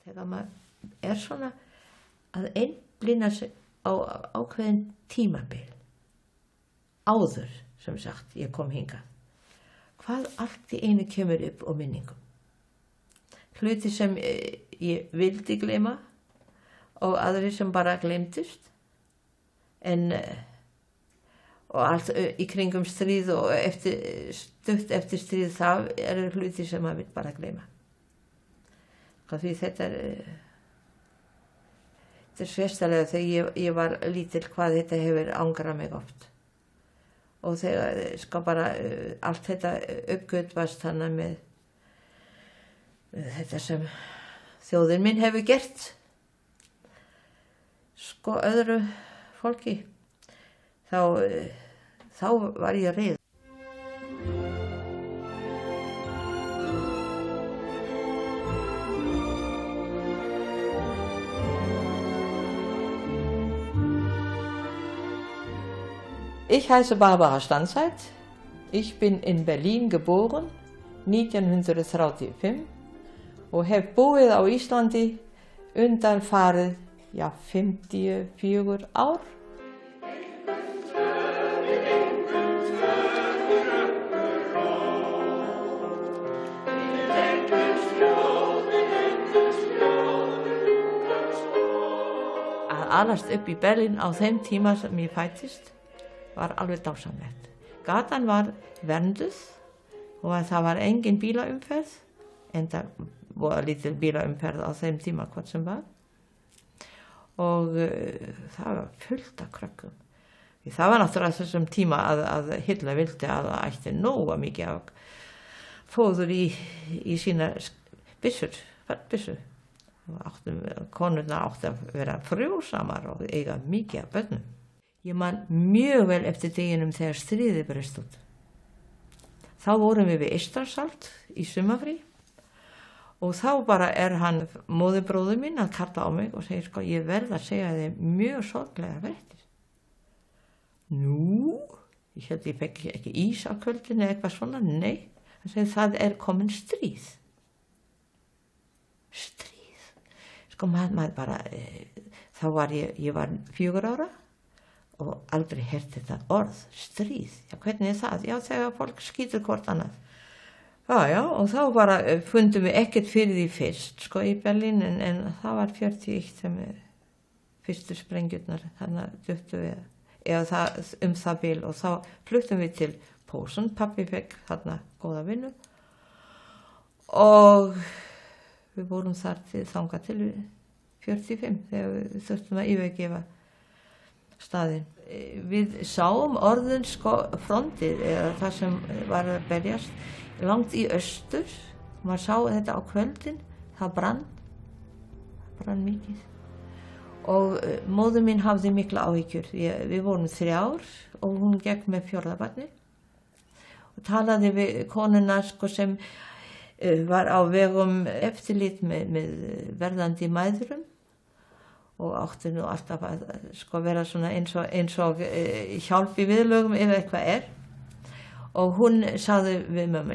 Þegar maður svona að einblína sig á ákveðin tímabil, áður sem sagt ég kom hingað, hvað allt í einu kemur upp á minningum. Hluti sem ég vildi gleyma og aðrir sem bara gleymdust, og allt í kringum stríð og stutt eftir stríð, það hluti sem maður vill bara gleyma. Því þetta sérstaklega þegar ég var lítil hvað þetta hefur angrað mig oft. Og þegar bara allt þetta uppgötvast hana með þetta sem þjóðin minn hefur gert öðru fólki, þá var ég reið. Ich heiße Barbara Stanzeit. Ich bin in Berlin geboren, 1935, og hef búið á Íslandi undanfarið 54 ár. Að alast upp í Berlín á þeim tíma sem ég fæddist var alveg dásamlegt. Gatan var vernduð og það var engin bílaumferð, en það var lítil bílaumferð á þeim tíma hvort sem var. Og það var fullt af krökkum. Það var náttúrulega þessum tíma að Hitler vildi að það ætti nóga mikið af fóður í sína byssur. Konurnar áttu að vera frjósamar og eiga mikið af börnum. Ég man mjög vel eftir deginum þegar stríðið braust út. Þá vorum við Eystrarsalt í sumarfrí og þá bara hann móðurbróðir minn að kalla á mig og segir ég verð að segja þér mjög sorglega fréttir. Nú, ég held ég fekk ekki ís á kvöldinu eða eitthvað svona, nei. Hann segir það komin stríð. Stríð. Maður bara, þá var ég var 4 ára. Og aldrei heyrt þetta orð, stríð. Hvernig það? Já, þegar fólk skýtur hvort annað. Já, og þá bara fundum við ekkert fyrir því fyrst, í Berlín, en það var 41 sem fyrstu sprengjurnar, þannig duttu við, eða það bil, og þá fluttum við til Posen. Pappi fekk þarna góða vinnu, og við vorum þangað til 45, þegar við þurftum að yfirgefa staðinn. Við sáum orðin frontið, eða það sem var að berjast langt í austur. Maður sá þetta á kvöldin, það brann mikið. Og móðir mín hafði mikla áhyggjur. Við vorum 3 og hún gekk með 4. barni og talaði við konuna sem var á vegum eftirlit með verðandi mæðrum. Og átti nú alltaf að vera svona eins og hjálp í viðlögum ef eitthvað Og hún sagði við mömmu,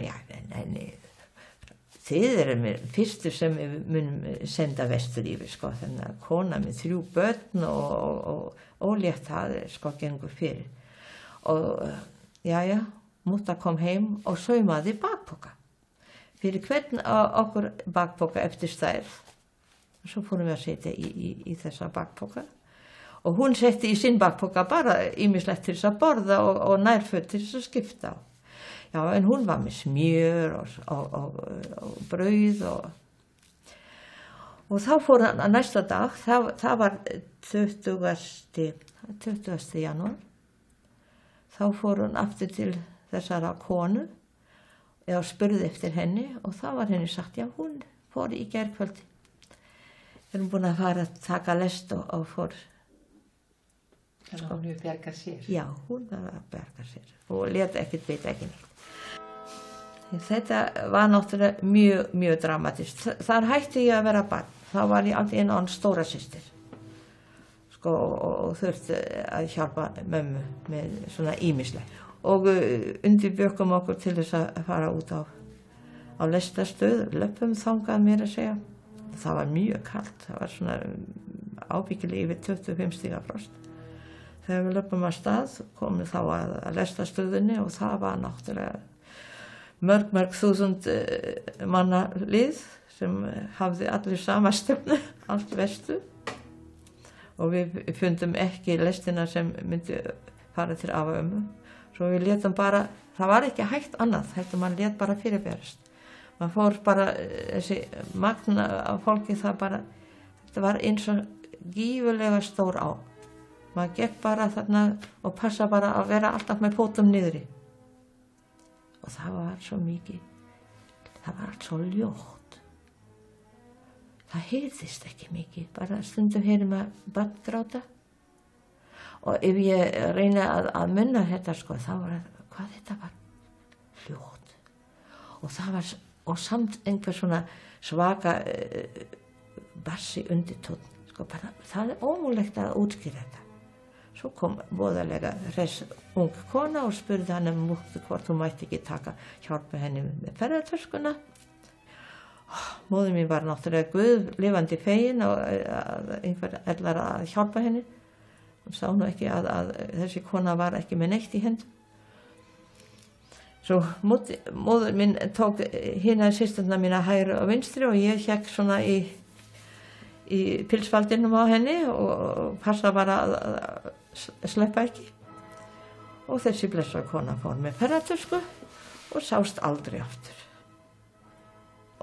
þið mér fyrstu sem við munum senda vestur yfir, þannig að kona með 3 börn og ólétt það gengur fyrir. Og mútta kom heim og saumaði bakpoka. Fyrir hvern okkur bakpoka eftir stærð. Svo fórum við að setja í þessa bakpoka og hún setti í sinn bakpoka bara ýmislegt til þess að borða og nærföt til þess að skipta á. Já, en hún var með smjör og brauð og þá fór hann að næsta dag, það var 20. janúar, þá fór hún aftur til þessara konu og spurði eftir henni og þá var henni sagt, hún fór í gærkvöldi. Við erum búin að fara að taka lest og fór. Þannig að hún hefur bjargað sér? Já, hún var að bjarga sér og lét ekkert vita ekki neitt. Þetta var náttúrulega mjög dramatist. Þar hætti ég að vera barn. Þá var ég alltaf einn stóra systir. Og þurfti að hjálpa mömmu með svona ýmislegt. Og undirbjörgum okkur til þess að fara út á lestarstöð, löpum þangað mér að segja. það var mjög kalt, það var svona ábyggilega yfir 25 stiga frost. Þegar við löpum að stað komum þá að lestastöðinni og það var náttúrulega mörg þúsund manna lið sem hafði allir sama stefnu, allt vestu, og við fundum ekki lestina sem myndi fara til afa og ömmu. Svo við létum bara, það var ekki hægt annað, þetta mann lét bara fyrirberast. Man fór bara, þessi magna af fólki, það bara, þetta var eins og gífurlega stór á. Maður gekk bara þarna og passa bara að vera alltaf með fótum niðri. Og það var svo mikið, það var allt svo ljótt. Það heyrðist ekki mikið, bara stundum heyrir maður barn gráta. Og ef ég reyni að munna þetta sko, þá var hvað þetta var hljótt. Og það var, og samt einhver svona svaka bassi undirtónn, sko bara, það ómögulegt að útskýra þetta. Svo kom voðalega hress ung kona og spurði hann múttu hvort hún mætti ekki hjálpa henni með ferðartöskuna. Móðir mín var náttúrulega guð lifandi fegin og einhver ætlar að hjálpa henni. Hún sá nú ekki að þessi kona var ekki með neitt í hendum. Svo móðir mín tók hina systurna mína hægri og vinstri og ég hékk svona í pilsfaldinum á henni og passa bara að sleppa ekki. Og þessi blessa kona fór með ferðartösku og sást aldrei aftur.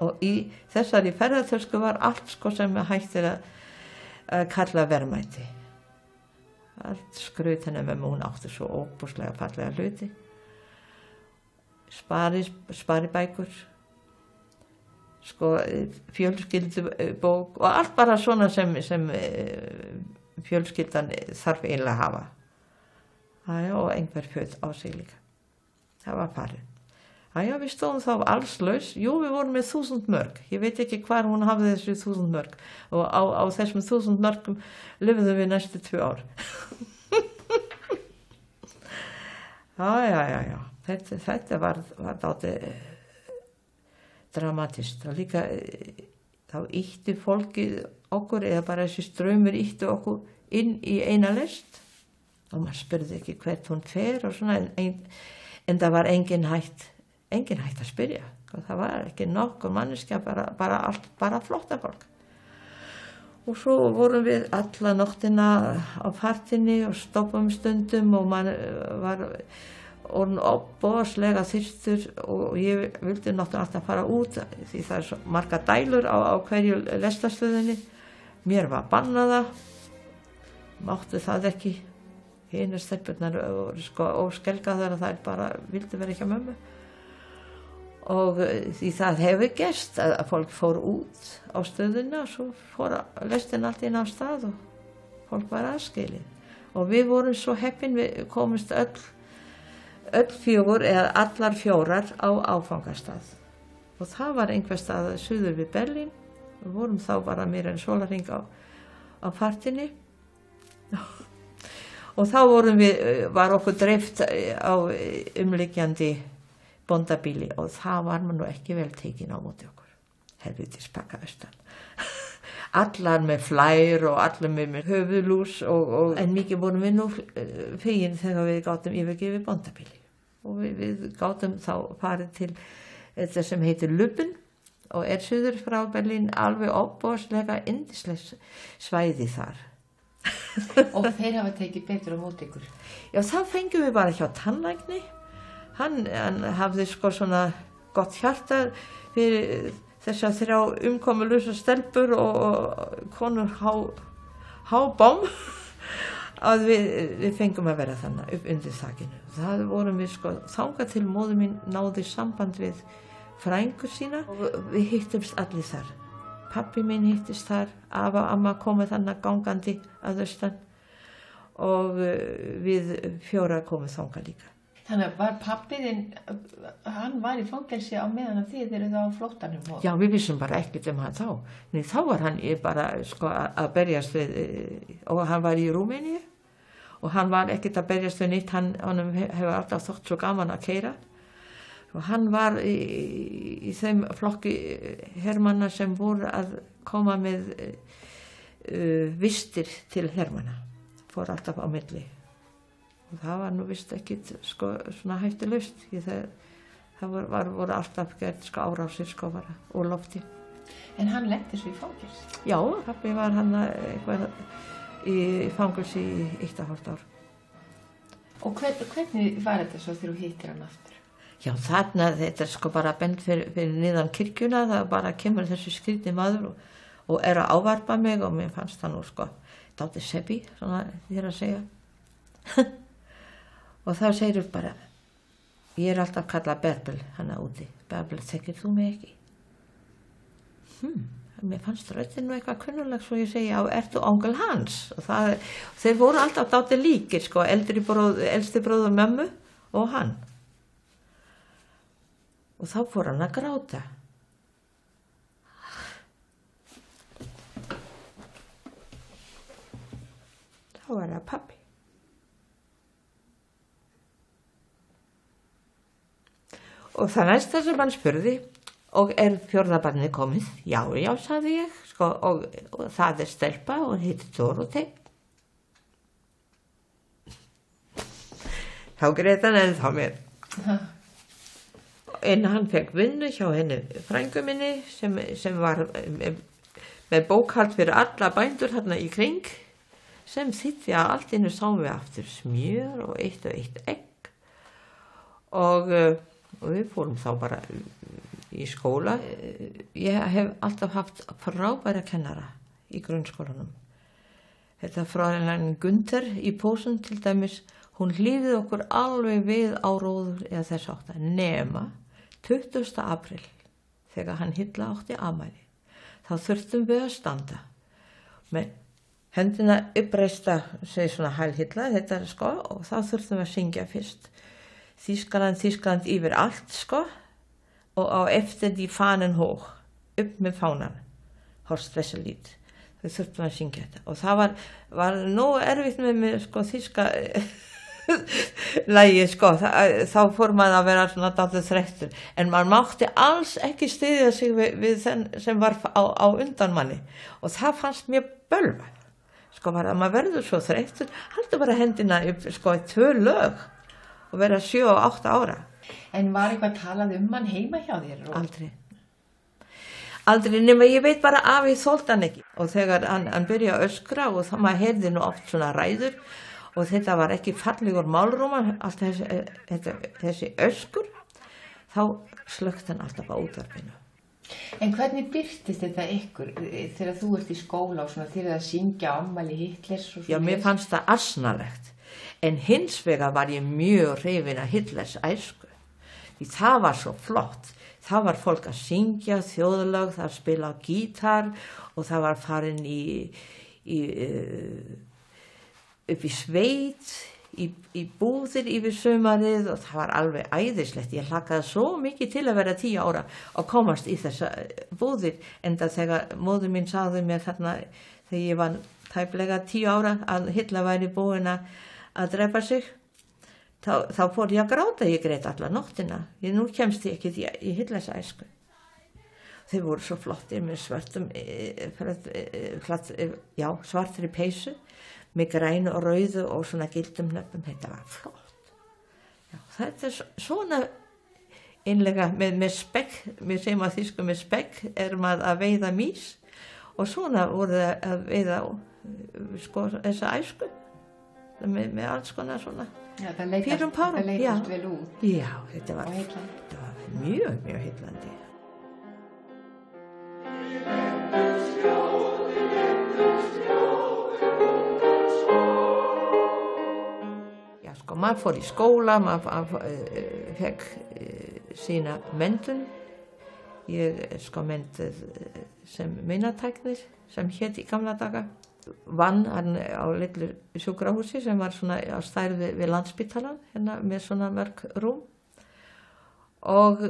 Og í þessari ferðartösku var allt sko sem hægt að kalla verðmæti. Allt skraut henni með hún átti svo óbúslega fallega hluti. Sparibækur, sko fjölskyldubók og allt bara svona sem fjölskyldan þarf eiginlega að hafa. Og einhver föt á sig líka. Það var farið. Við stóðum þá allslaus. Jú, við vorum með 1000 mörg. Ég veit ekki hvar hún hafði þessi 1000 mörg. Og á þessum 1000 mörgum lifðum við næstu 2 ár. Já. Þetta var dálítið dramatist. Og líka þá ýtti fólkið okkur, eða bara þessi straumur ýtti okkur inn í eina lest. Og maður spurði ekki hvert hún fer og svona. En það var engin hægt að spyrja. Það var ekki nokkur manneskja, bara flotta fólk. Og svo vorum við alla nóttina á fartinni og stoppum stundum og mann var orðinn ofboðslega þyrstur og ég vildi náttúrulega alltaf fara út því það svo margar dælur á hverju lestastöðinni. Mér var bannað það, mátti það ekki. Hinar stelpurnar og skelgaðar að þær bara vildi vera ekki að mömmu. Og því það hefur gerst að fólk fór út á stöðuna og svo fór lestin allt inn á stað og fólk var aðskilið. Og við vorum svo heppin, við komumst öll 4 eða allar 4 á áfangastað. Og það var einhver stað suður við Berlín. Við vorum þá bara meira en sólarhring á fartinni. Og þá var okkur dreift á umliggjandi bóndabíli og það var maður nú ekki vel tekin á móti okkur. Helvítis pakka austan. Allar með flær og allar með höfuðlús en mikið vorum við nú fegin þegar við gátum yfirgefið bóndabíli. Og við gátum þá farið til þetta sem heitir Lübben og suður frá Berlín alveg ofboðslega yndisleg svæði þar. Og þeir hafa tekið betur á móti ykkur? Já, þá fengum við bara hjá tannlækni. Hann hafði sko svona gott hjarta fyrir þessar 3 umkomulausa stelpur og konur hábóm að við fengum að vera þannig upp undir þakinu. Það vorum við sko þangað til móðir mín náði samband við frængur sína og við hittumst allir þar. Pabbi minn hittist þar, afa og amma komu þannig gangandi að austan og við 4 komum þangað líka. Þannig að var pabbiðinn, hann var í fangelsi á meðan að þið eruð á flóttanum? Já, við vissum bara ekkert hann þá. Nei, þá var hann bara sko að berjast við, og hann var í Rúmeníu og hann var ekkert að berjast við nýtt, hann hefur alltaf þótt svo gaman að keyra. og hann var í þeim flokki hermanna sem voru að koma með vistir til hermanna, fór alltaf á milli og það var nú vist ekkit sko svona hættulaust það voru alltaf gert sko árásir sko bara úr lofti. En hann lenti svo í fangelsi? Já, pabbi var hann eitthvað í fangelsi í 1,5 ár. Og hvernig var þetta svo þegar þú hittir hann aftur? Já, þarna, þetta sko bara bent fyrir niðan kirkjuna, það bara kemur þessi skrýtni maður og að ávarpa mig og mér fannst það nú sko dálítið sebbi, svona þér að segja. Og þá segir þú bara, ég alltaf kallað Berbel, hana úti. Berbel, þekkir þú mig ekki? Mér fannst röddin nú eitthvað kunnuleg svo ég segi, ertu onkel hans? Og þeir voru alltaf dálítið líkir sko, elsti bróður mömmu og hann. Og þá fór hann að gráta. Þá var það pabbi. Og það næsta sem hann spurði, og 4. barnið komið? Já, sagði ég, sko, og það stelpa og heitir Dorothée. Þá grét hann ennþá mér. En hann fekk vinnu hjá henni frængu minni sem var með bókhald fyrir alla bændur hérna í kring, sem þýddi að allt innu sáum við aftur smjör og eitt egg. Og við fórum þá bara í skóla. Ég hef alltaf haft frábæra kennara í grunnskólanum. Þetta Fräulein Günther í Pósen til dæmis, hún hlýðið okkur alveg við á róður eða þess átta, nema 20. apríl, þegar hann Hilla átti afmæli. Þá þurftum við að standa með hendina uppreista, segi svona Heil Hitler, þetta sko, og þá þurftum við að syngja fyrst. Þýskaland yfir allt sko, og á eftir die Fahnen hoch, upp með fánan, Horst Wessel-Lied. Þau þurftum að syngja þetta. Og það var nógu erfitt með sko þýska lagi sko, þá fór maður að vera svona dálítið þreyttur. En maður mátti alls ekki styðja sig við þenn sem var á undan manni. Og það fannst mér bölva. Sko bara að maður verður svo þreyttur, haldur bara hendina upp sko í 2 lög og vera 7 og 8 ára. En var eitthvað talað hann heima hjá þér? Aldrei, nema ég veit bara að við þoldi hann ekki. Og þegar hann byrjaði að öskra og þá maður heyrði nú oft svona ræður og þetta var ekki fallegur málróma, allt þessi öskur, þá slökkt hann alltaf á útvarpinu. En hvernig birtist þetta ykkur þegar þú ert í skóla og svona þegar að syngja afmæli Hitlers? Já, mér fannst það asnalegt. En hins vegar var ég mjög hrifin af Hitlers æsku. Því það var svo flott. Það var fólk að syngja þjóðlög, það spila á gítar og það var farin upp í sveit, í búðir yfir sumarið og það var alveg æðislegt. Ég hlakkaði svo mikið til að vera 10 ára og komast í þessa búðir. Enda þegar móðir mín sagði mér þarna þegar ég var tæplega 10 ára að Hitler væri búinn að drepa sig, þá fór ég að gráta, ég grét alla nóttina. Nú kemst ég ekki í Hitlers æsku. Þeir voru svo flottir með svartri peysu, með grænu og rauðu og svona gildum nöppum. Þetta var flott. Já, þetta svona einlega með spekk, við segjum að þýsku með spekk, maður að veiða mís og svona voru að veiða sko þessa æsku. Með alls konar svona pýrum párum. Það leitast vel út. Já, þetta var mjög, mjög heillandi. Já, sko, maður fór í skóla, maður fekk sína menntun. Ég sko menntið sem minnatæknir, sem hét í gamla daga. Vann hann á litlu sjúkrahúsi sem var svona á stærð við Landspítalann, hérna með svona mörg rúm og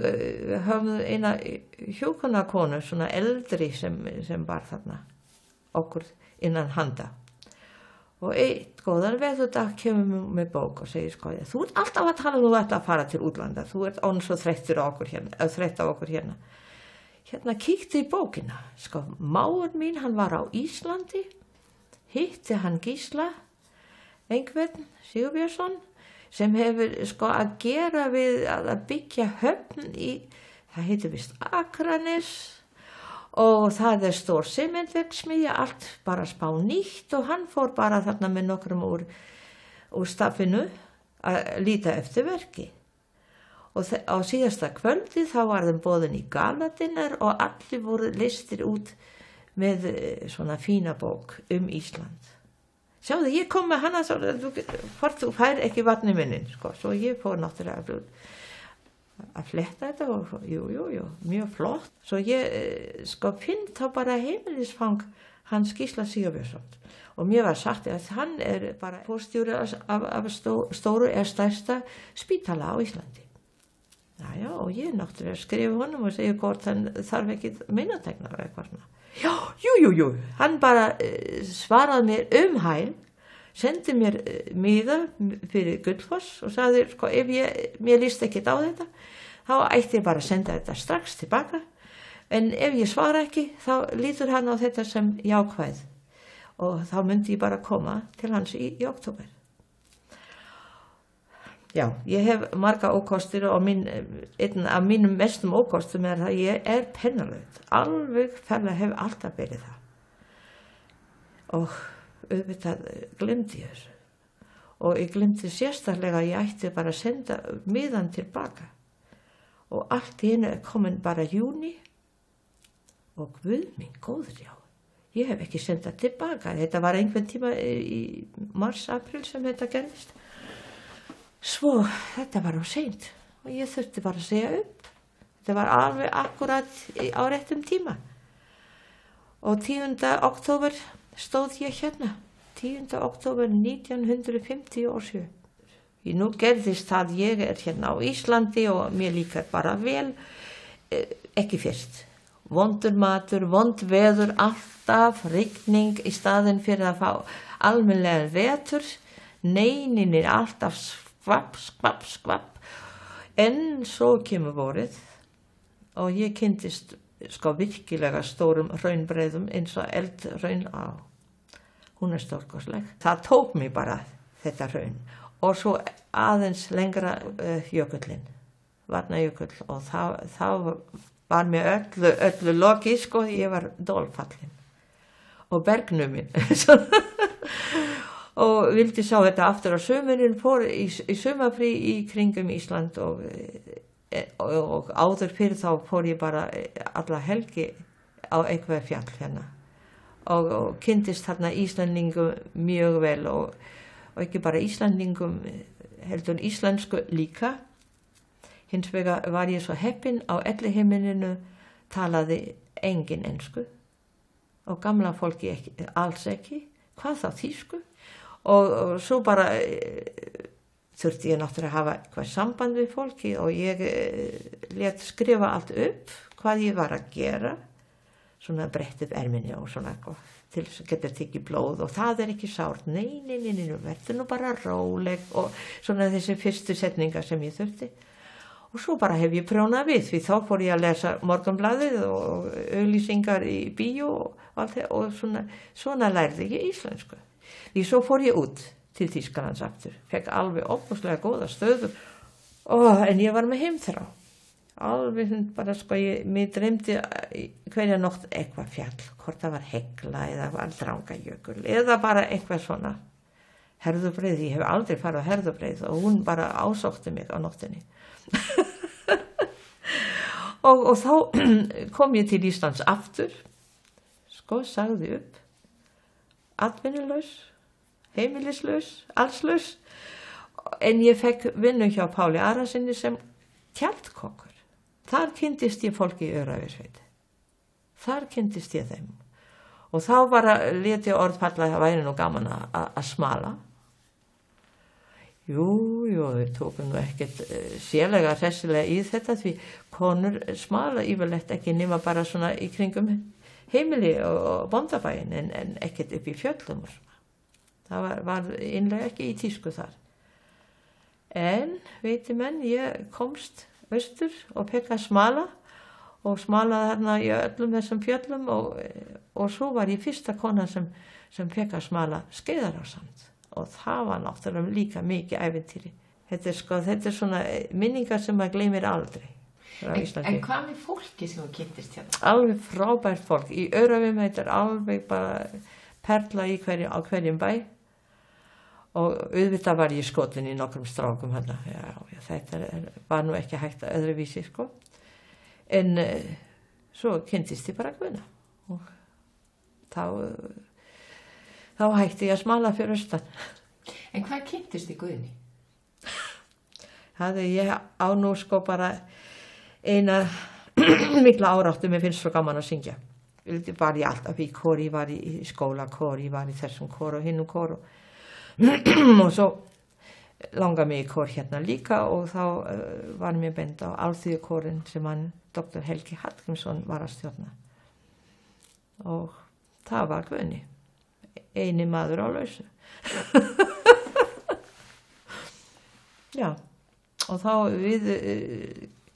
höfðu eina hjúkrunarkonu, svona eldri sem var þarna okkur innan handa Og eitt góðan veðurdag kemur með bók og segir sko, þú ert alltaf að tala þú ætla að fara til útlanda, þú ert án svo þreytt á okkur hérna. Hérna kíkti í bókina, sko, mágur mín, hann var á Íslandi, hitti hann Gísla, einhvern Sigurbjörnsson, sem hefur sko að gera við að byggja höfn í, það heitir vist Akranes, og það stór sementverksmiðja, allt bara spá nýtt og hann fór bara þarna með nokkrum úr staffinu að líta eftir verki. Og á síðasta kvöldi þá var þeim boðin í galadinner og allir voru listir út með svona fína bók Ísland. Sjáðu, ég kom með hana, hvort þú fær ekki vatni minnin, sko, svo ég fór náttúrulega að fletta þetta og jú, mjög flott. Svo ég sko finn þá bara heimilisfang hans Gísla Sigurbjörnsson og mér var sagt að hann bara forstjóri af stóru stærsta spítala á Íslandi. Já, og ég náttúrulega skrifa honum og segja hvort hann þarf ekki minnategnar og eitthvað svona. Já, jú, hann bara svaraði mér hæl, sendi mér miða fyrir Gullfoss og sagði, sko, ef mér líst ekkert á þetta, þá ætti ég bara að senda þetta strax tilbaka, en ef ég svara ekki, þá lítur hann á þetta sem jákvæð og þá myndi ég bara koma til hans í október. Já, ég hef marga ókostir og einn af mínum mestum ókostum að ég pennalaut, alveg ferlega hef alltaf verið það. Og auðvitað glemdi ég þessu og ég glemdi sérstaklega að ég ætti bara að senda miðan tilbaka og allt í einu komin bara júni og guð minn góður, já, ég hef ekki sendað tilbaka, þetta var einhvern tíma í mars, april sem þetta gerðist. Svo þetta var seint og ég þurfti bara að segja upp, þetta var alveg akkurat á réttum tíma og 10. október stóð ég hérna, 10. október 1957. Nú gerðist það, ég hérna á Íslandi og mér líkar bara vel, ekki fyrst. Vondur matur, vond veður, alltaf rigning í staðinn fyrir að fá almennilega vetur, neinin alltaf skvapp. En svo kemur vorið og ég kynntist sko virkilega stórum hraunbreiðum eins og eldhraun á. Hún stórkostleg. Það tók mig bara þetta hraun og svo aðeins lengra jökullinn, Vatnajökull og þá var mér öllu lokið, sko, ég var dolfallin og bergnumin og vildi sjá þetta aftur á sömurinn, fór í sumarfrí í kringum Ísland og áður fyrir þá fór ég bara alla helgi á eitthvað fjall hérna og kynntist þarna Íslandingum mjög vel og ekki bara Íslandingum, heldur íslensku líka. Hins vegar var ég svo heppin á elliheimilinu talaði engin ensku og gamla fólki alls ekki, hvað þá þýsku og svo bara þurfti ég náttúrulega að hafa eitthvað samband við fólki og ég lét skrifa allt upp hvað ég var að gera, svona brett upp erminni og svona til þess að geta tekið blóð og það ekki sárt, nei, verður nú bara róleg og svona þessi fyrstu setningar sem ég þurfti. Og svo bara hef ég prjónað við, því þá fór ég að lesa Morgunblaðið og auglýsingar í bíó og allt það og svona lærði ég íslensku. Því svo fór ég út til Þýskalands aftur, fekk alveg óbúslega góða stöðu en ég var með heimþrá. Alveg bara sko, mér dreymdi hverja nótt eitthvað fjall, hvort það var Hekla eða var Drangajökull eða bara eitthvað svona Herðubreið, ég hef aldrei farið á Herðubreið og hún bara ásótti mig á nóttinni. og þá kom ég til Íslands aftur, sko, sagði upp, atvinnulaus, heimilislaus, allslaus, en ég fekk vinnu hjá Páli Arasyni sem tjaldkokkur. Þar kynntist ég fólki í Öræfasveit. Þar kynntist ég þeim. Og þá bara lét ég orðfalla að það væri nú gaman að smala. Jú, við tókum nú ekkert sérlega hressilega í þetta því konur smala yfirleitt ekki nema bara svona í kringum heimili og bóndabæin en ekkert upp í fjöllum og svona. Það var innlega ekki í tísku þar. En, veitir menn, ég komst austur og pekka smala og smalaði þarna í öllum þessum fjöllum og svo var ég fyrsta konan sem pekka smala Skeiðarársand og það var náttúrulega líka mikið ævintýri. Þetta er svona minningar sem maður gleymir aldrei. En hvað með fólki sem þú kynntist hérna? Alveg frábært fólk. Í Öræfum þetta alveg bara perla á hverjum bæ og auðvitað var ég skotin í nokkrum strákum hérna. Já, þetta var nú ekki hægt að öðruvísi sko. En svo kynntist ég bara Guðna og þá hætti ég að smala fyrir austan. En hvað kynntist þið Guðni? Ég á nú sko bara eina mikla áráttu, mér finnst svo gaman að syngja. Var ég alltaf í kór, ég var í skólakór, ég var í þessum kór og hinnum kór og svo langaði mig í kór hérna líka og þá var mér bent á alþýðukórinn sem hann Dr. Helgi Hallgrímsson var að stjórna og það var Guðni, eini maður á lausu. Já, og þá við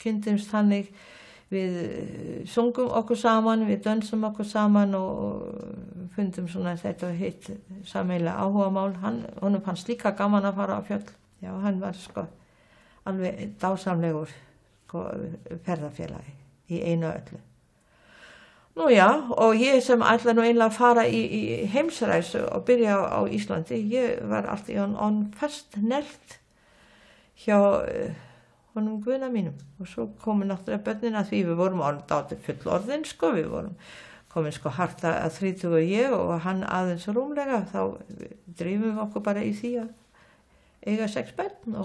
kynntumst þannig, við sungum okkur saman, við dönsum okkur saman og fundum svona þetta hitt sameiginlega áhugamál. Honum fannst líka gaman að fara á fjöll. Já, hann var sko alveg dásamlegur sko, ferðafélagi í einu og öllu. Nú já, og ég sem ætla nú einlega að fara í heimsreisu og byrja á Íslandi, ég var alltaf fast nelt hjá honum Guðna mínum og svo komu náttúrulega börnin að því við vorum orðið fullorðin sko, við vorum komin sko hart að 30 ég og hann aðeins rúmlega, þá drifum við okkur bara í því að eiga 6 börn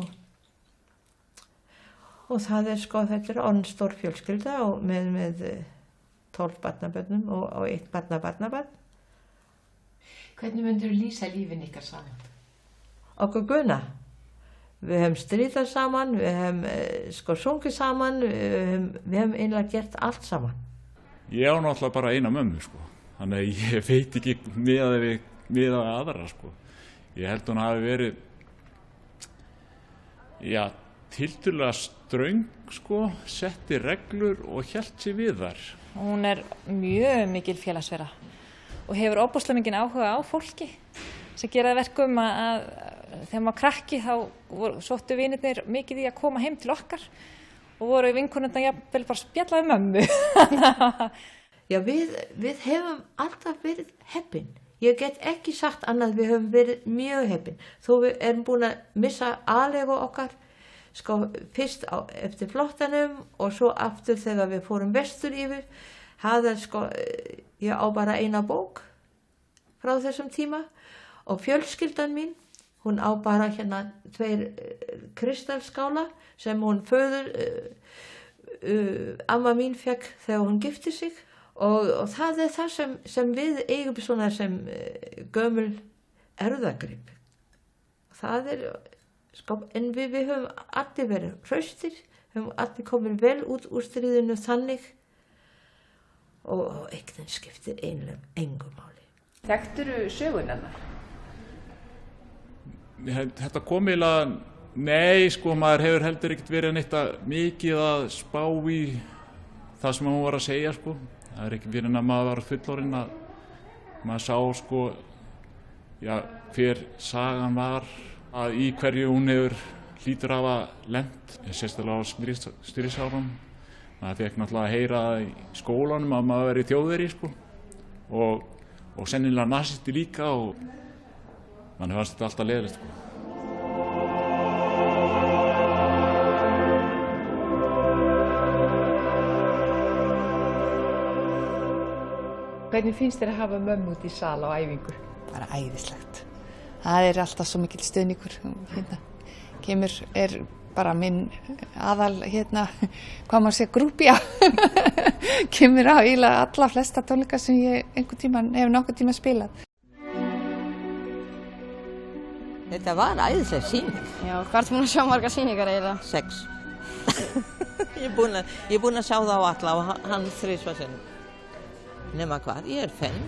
og það sko, þetta orðin stór fjölskylda og með 12 barnabörnum og 1 barnabarn. Hvernig myndirðu lýsa lífin ykkar saman? Okkur Guðna. Við höfum stríðað saman, við höfum sko sungið saman, við höfum einlega gert allt saman. Ég á náttúrulega bara eina mömmu sko, þannig að ég veit ekki miðað aðra sko. Ég held hún hafi verið, já, tiltölulega ströng sko, setti reglur og hélt sig við þar. Hún mjög mikil félagsvera og hefur ofboðslega mikinn áhuga á fólki sem gera verkum að þegar maður krakki þá sóttu vinirnir mikið í að koma heim til okkar og voru vinkonurnar jafnvel bara spjalla mömmu. Já, við hefum alltaf verið heppin. Ég get ekki sagt annað, við höfum verið mjög heppin. Þó við erum búin að missa alegu okkar, sko fyrst eftir flóttanum og svo aftur þegar við fórum vestur yfir. Sko, ég á bara eina bók frá þessum tíma og fjölskyldan mín, hún á bara hérna 2 kristalskála sem hún amma mín fekk þegar hún gifti sig og það það sem við eigum svona sem gömul erfðagrip. Það sko, en við höfum allir verið hraustir, höfum allir komið vel út úr stríðinu þannig og eignin skiptir engu máli. Þekktirðu sögunarnar? Þetta kom eiginlega, nei sko, maður hefur heldur ekkert verið neitt mikið að spá í það sem hún var að segja sko. Það ekki fyrir að maður var fullorðinn að maður sá sko, já, hver sagan var, að í hverju hún hefur hlýtur hafa lent, sérstaklega á stríðsárum. Maður fekk náttúrulega að heyra í skólanum að maður verið þjóðveri sko og sennilega nasisti líka og manni fannst þetta alltaf leiðilegt sko. Hvernig finnst þér að hafa mömmu út í sal á æfingu? Bara æðislegt. Það alltaf svo mikill stuðningur. Bara minn aðal, hvað maður segja, grúpja. Kemur á eiginlega alla flesta tónleika sem ég hef nokkuð tíma spilað. Þetta var æðisleg sýning. Já, hvað ertu búin að sjá margar sýningar eiginlega? 6. Ég er búin að sjá það á alla og hann 3 sinnum. nema hvað, ég er fenn.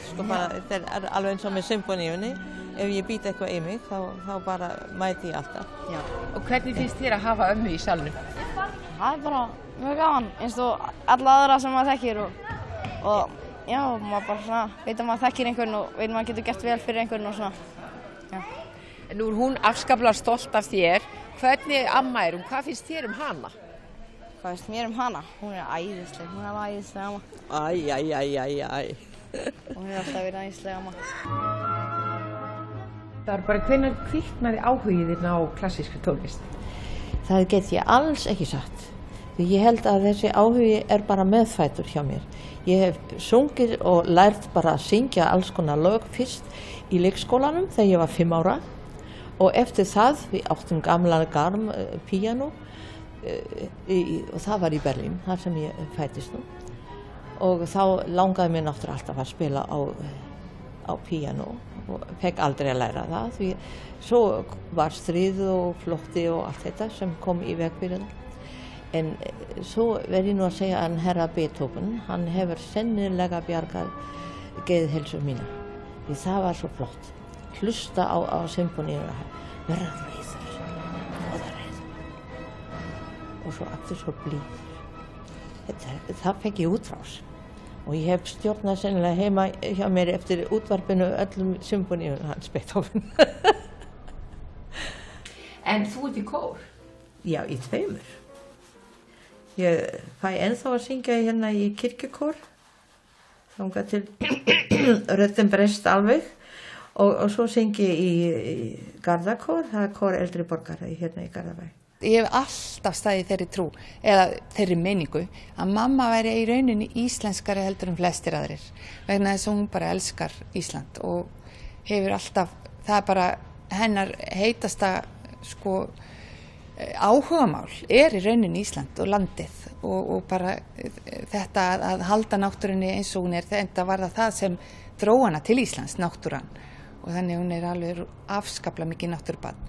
Sko bara, þetta alveg eins og með symfoníunni. Ef ég být eitthvað í mig, þá bara mæti ég alltaf. Já. Og hvernig finnst þér að hafa ömmu í salnum? Það bara mjög gaman, eins og alla aðra sem maður þekkir og já, maður bara svona veit að maður þekkir einhvern og veit að maður getur gert vel fyrir einhvern og svona. Já. Nú er hún afskaplega stolt af þér. Hvernig amma er hún? Hvað finnst þér um hana? Hvað finnst mér um hana? Hún er æðisleg, hún er alveg æðisleg amma. Æ. Hún er alltaf verið æðisleg amma. Það er bara hvenær kviknaði áhugið þinn á klassískri tónlist? Það get ég alls ekki sagt. Því ég held að þessi áhugi er bara meðfæddur hjá mér. Ég hef sungið og lært bara að syngja alls konar lög fyrst í leikskólanum þegar ég var 5 ára og eftir það við áttum gamla garm píanó og það var í Berlín, þar sem ég fæddist nú. Og þá langaði mér náttúrulega alltaf að spila á píanó og fekk aldrei að læra það því svo var stríð og flótti og allt þetta sem kom í veg fyrir það. En svo verð ég nú að segja að herra Beethoven, hann hefur sennilega bjargað geðheilsu mína. Því það var svo flott. Hlusta á symfoníuna, vera reiður, góða reiður. Og svo aftur svo blíður. Það fekk ég útrás. Og ég hef stjórnað sennilega heima hjá mér eftir útvarpinu öllum symfoníunum hans Beethoven. En þú ert í kór? Já, í 2. Ég fæ ennþá að syngja hérna í kirkjukór, þangað til röddin breyst alveg og svo syngi ég í Garðakór, það er kór eldri borgara hérna í Garðabæ. Ég hef alltaf staðið þeirri trú, eða þeirri meiningu, að mamma væri í rauninni íslenskari heldur en flestir aðrir, vegna þess að hún bara elskar Ísland og hefur alltaf, það er bara hennar heitasta áhugamál er í rauninni Ísland og landið og bara þetta að halda náttúrunni eins og hún er, þetta var það sem dró hana til Íslands, náttúran, og þannig hún er alveg afskaplega mikið náttúrubarn.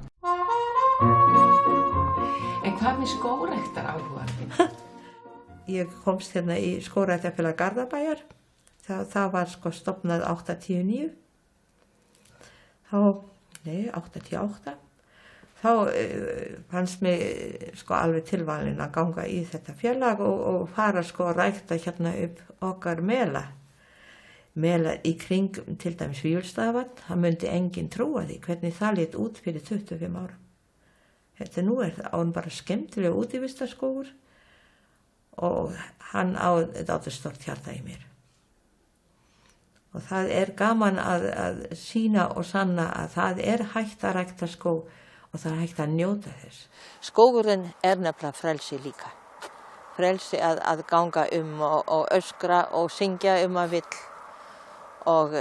En hvað með skógræktar áhugan? Ég komst hérna í skógræktarfélag Garðabæjar, það var stofnað 8-10-9, 8-10-8. Þá fannst mig alveg tilvalin að ganga í þetta félag og fara að rækta hérna upp okkar mela í kring til dæmis Vífilsstaðavatn. Það myndi enginn trúa því hvernig það lét út fyrir 25 ára. Þetta nú er án bara skemmtilega útivistarskógur og hann á þetta stort hjarta í mér. Og það er gaman að sýna og sanna að það er hægt að rækta skóg og það er hægt að njóta þess. Skógurinn er nefnilega frelsi líka. Frelsi að ganga og öskra og syngja að vill og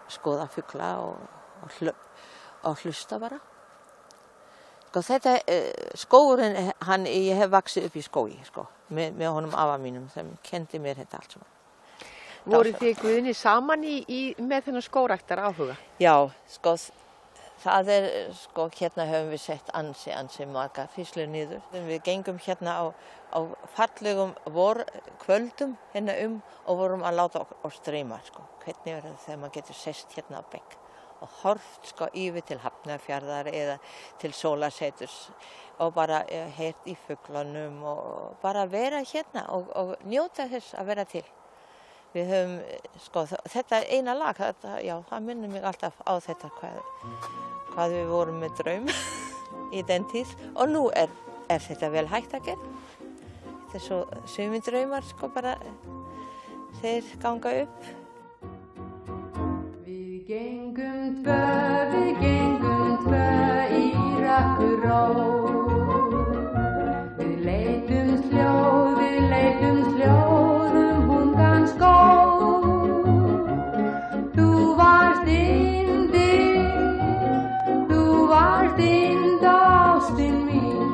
skoða fugla og hlusta bara. Skógurinn, ég hef vaxið upp í skógi með honum afa mínum sem kendi mér þetta allt saman. Voru þið Guðni saman með þennan skógræktar áhuga? Já, það er, hérna höfum við sett ansi marga fyrslur niður. Við gengum hérna á fallegum vorkvöldum hérna og vorum að láta oss dreyma, hvernig er það þegar maður getur sest hérna á bekk og horft yfir til Hafnarfjarðar eða til Sólaseturs og bara heyrt í fuglunum og bara vera hérna og njóta þess að vera til. Við höfum, þetta eina lag, það minnir mig alltaf á þetta hvað við vorum með draum í den tíð og nú er þetta vel hægt að gera. Þetta er svo sumir draumar, bara þeir ganga upp. Við gengum tvö í rakku ró. Við leitumst hljóð bungan skóg. Þú varst yndi ástin mín,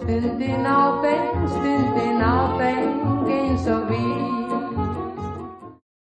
stundin á beng eins og vín.